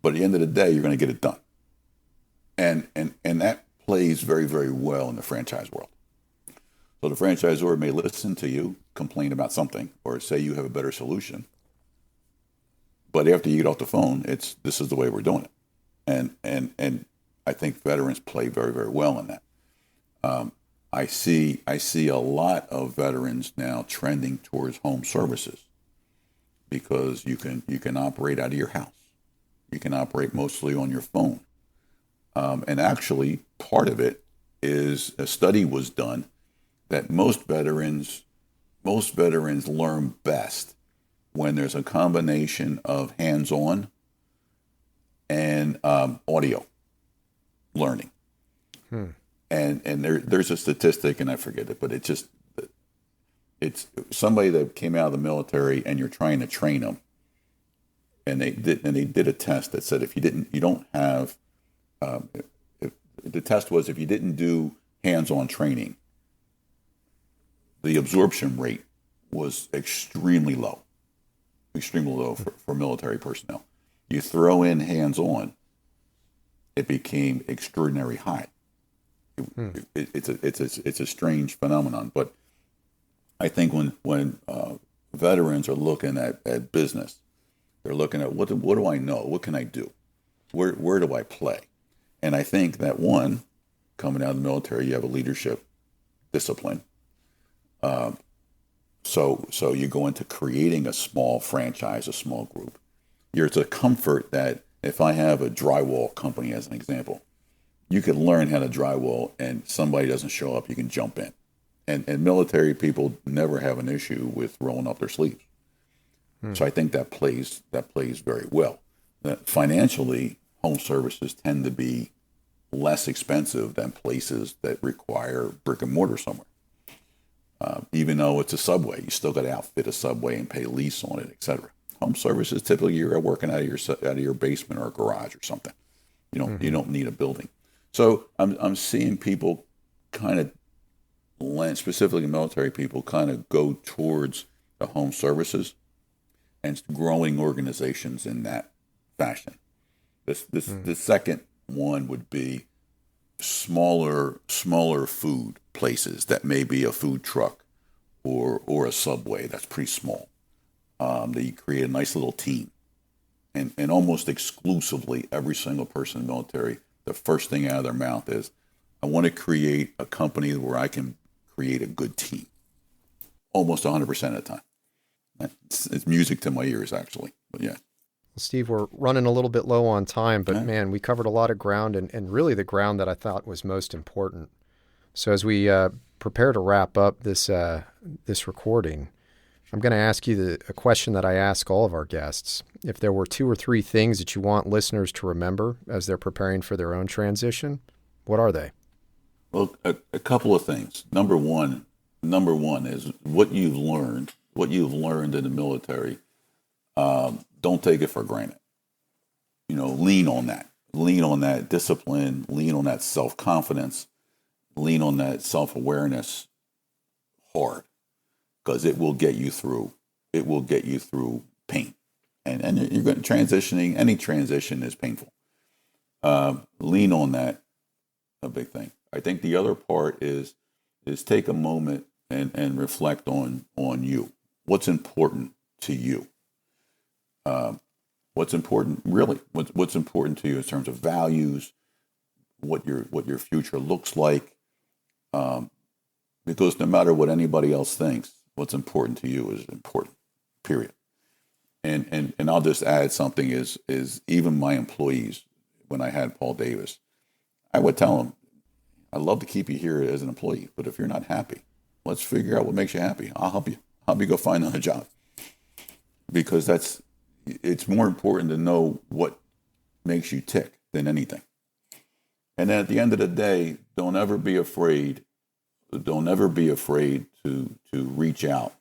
[SPEAKER 1] but at the end of the day, you're going to get it done. And that plays very, very well in the franchise world. So the franchisor may listen to you, complain about something, or say you have a better solution. But after you get off the phone, this is the way we're doing it. And I think veterans play very, very well in that. I see a lot of veterans now trending towards home services because you can operate out of your house. You can operate mostly on your phone. And actually, part of it is a study was done that most veterans learn best when there's a combination of hands-on and audio learning. And there's a statistic, and I forget it, but it's somebody that came out of the military, and you're trying to train them, and they did a test that said if you didn't do hands-on training, the absorption rate was extremely low for military personnel. You throw in hands-on, it became extraordinarily high. It's a strange phenomenon, but I think when veterans are looking at business, they're looking at what do I know? What can I do? Where do I play? And I think that one, coming out of the military, you have a leadership discipline. So you go into creating a small franchise, a small group. It's a comfort that if I have a drywall company, as an example, you can learn how to drywall, and somebody doesn't show up, you can jump in. And military people never have an issue with rolling up their sleeves. So I think that plays very well. Financially, home services tend to be less expensive than places that require brick and mortar somewhere. Even though it's a Subway, you still got to outfit a Subway and pay lease on it, et cetera. Home services, typically you're working out of your basement or garage or something. You don't need a building. So I'm seeing people kind of specifically military people kind of go towards the home services and growing organizations in that fashion. The second one would be smaller food places that may be a food truck or a Subway that's pretty small. That you create a nice little team, and almost exclusively every single person in the military, the first thing out of their mouth is, I want to create a company where I can create a good team. Almost 100% of the time. It's music to my ears, actually. But yeah.
[SPEAKER 2] Well, Steve, we're running a little bit low on time, but man, we covered a lot of ground, and really the ground that I thought was most important. So as we prepare to wrap up this recording, I'm going to ask you a question that I ask all of our guests. If there were 2 or 3 things that you want listeners to remember as they're preparing for their own transition, what are they?
[SPEAKER 1] Well, a couple of things. Number one is what you've learned in the military. Don't take it for granted. Lean on that discipline, lean on that self-confidence, lean on that self-awareness hard, because it will get you through pain. And you're going transitioning, any transition is painful. Lean on that, a big thing. I think the other part is take a moment and reflect on you. What's important to you? What's important to you in terms of values, what your future looks like, because no matter what anybody else thinks, what's important to you is important, period. And I'll just add something is even my employees, when I had Paul Davis, I would tell them, I'd love to keep you here as an employee, but if you're not happy, let's figure out what makes you happy. I'll help you go find another job, because it's more important to know what makes you tick than anything. And then at the end of the day, don't ever be afraid to reach out,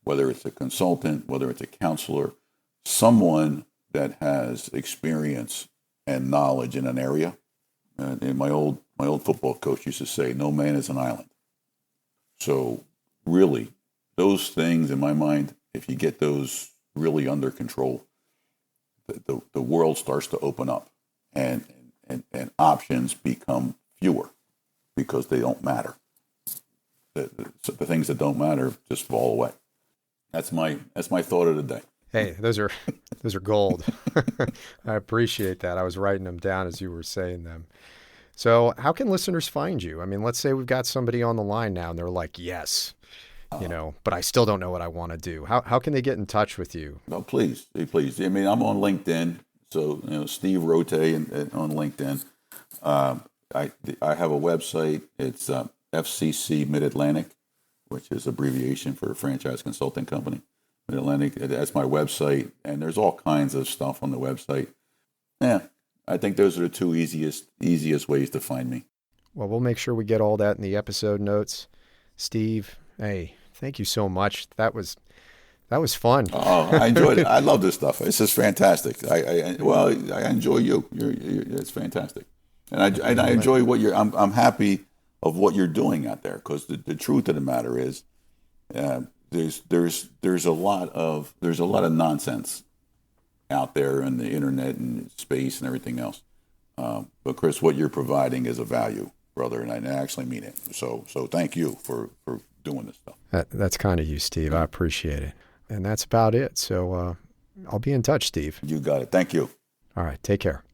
[SPEAKER 1] whether it's a consultant, whether it's a counselor, someone that has experience and knowledge in an area. And my old football coach used to say, no man is an island. So really, those things in my mind, if you get those really under control, the world starts to open up, and options become fewer because they don't matter. The things that don't matter just fall away. That's my thought of the day.
[SPEAKER 2] Hey, those are gold. I appreciate that. I was writing them down as you were saying them. So how can listeners find you? I mean, let's say we've got somebody on the line now and they're like, yes, but I still don't know what I want to do. How can they get in touch with you?
[SPEAKER 1] No, please. I mean, I'm on LinkedIn. So, Steve Rotay on LinkedIn. I have a website. It's FCC Mid-Atlantic, which is abbreviation for Franchise Consulting Company. Mid-Atlantic, that's my website. And there's all kinds of stuff on the website. Yeah, I think those are the 2 easiest ways to find me.
[SPEAKER 2] Well, we'll make sure we get all that in the episode notes. Steve, hey, thank you so much. That was fun.
[SPEAKER 1] Oh, I enjoyed it. I love this stuff. It's just fantastic. I enjoy you. It's fantastic, and I enjoy what you're. I'm happy of what you're doing out there, because the truth of the matter is, there's a lot of nonsense out there in the internet and space and everything else. But Chris, what you're providing is a value, brother, and I actually mean it. So thank you for doing this stuff.
[SPEAKER 2] That's kind of you, Steve. I appreciate it. And that's about it. So I'll be in touch, Steve.
[SPEAKER 1] You got it. Thank you.
[SPEAKER 2] All right. Take care.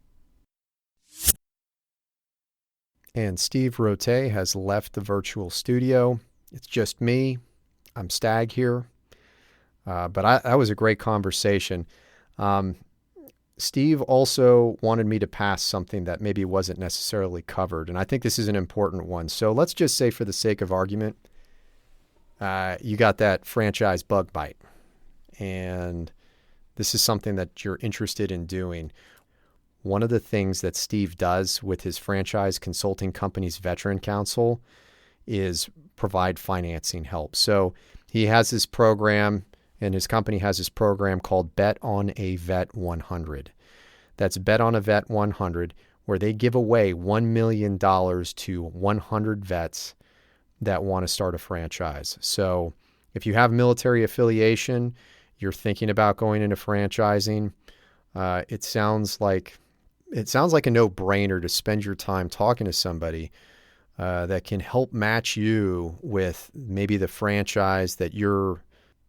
[SPEAKER 2] And Steve Rotay has left the virtual studio. It's just me. I'm Stag here. But that was a great conversation. Steve also wanted me to pass something that maybe wasn't necessarily covered, and I think this is an important one. So let's just say, for the sake of argument, you got that franchise bug bite, and this is something that you're interested in doing. One of the things that Steve does with his franchise consulting company's Veteran Council is provide financing help. So he has this program, and his company has this program called Bet on a Vet 100. That's Bet on a Vet 100, where they give away $1 million to 100 vets that want to start a franchise. So if you have military affiliation, you're thinking about going into franchising, it sounds like a no-brainer to spend your time talking to somebody that can help match you with maybe the franchise that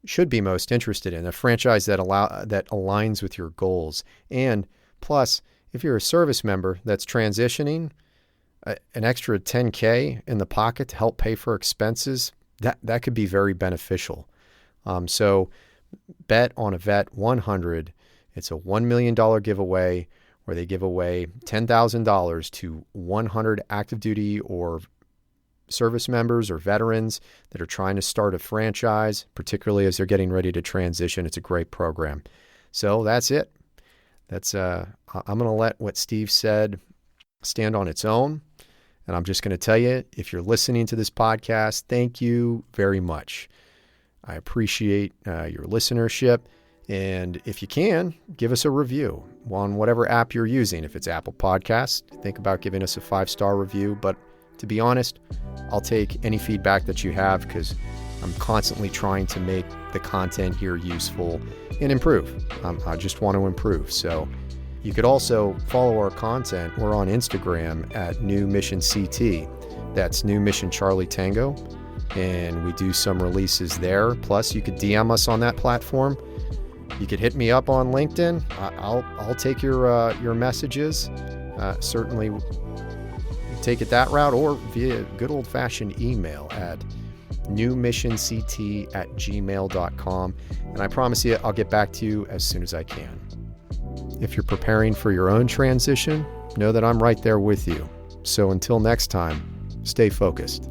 [SPEAKER 2] should be most interested in, a franchise that aligns with your goals. And plus, if you're a service member that's transitioning, an extra $10K in the pocket to help pay for expenses, that could be very beneficial. So Bet on a Vet 100. It's a $1 million giveaway where they give away $10,000 to 100 active duty or service members or veterans that are trying to start a franchise, particularly as they're getting ready to transition. It's a great program. So that's it. I'm going to let what Steve said stand on its own. And I'm just going to tell you, if you're listening to this podcast, thank you very much. I appreciate your listenership. And if you can, give us a review on whatever app you're using. If it's Apple Podcasts, think about giving us a 5-star review. But to be honest, I'll take any feedback that you have, because I'm constantly trying to make the content here useful and improve. I just want to improve. So you could also follow our content. We're on Instagram at New Mission CT. That's New Mission Charlie Tango. And we do some releases there. Plus, you could DM us on that platform. You could hit me up on LinkedIn. I'll take your messages. Certainly take it that route, or via good old-fashioned email at newmissionct@gmail.com. And I promise you, I'll get back to you as soon as I can. If you're preparing for your own transition, know that I'm right there with you. So until next time, stay focused.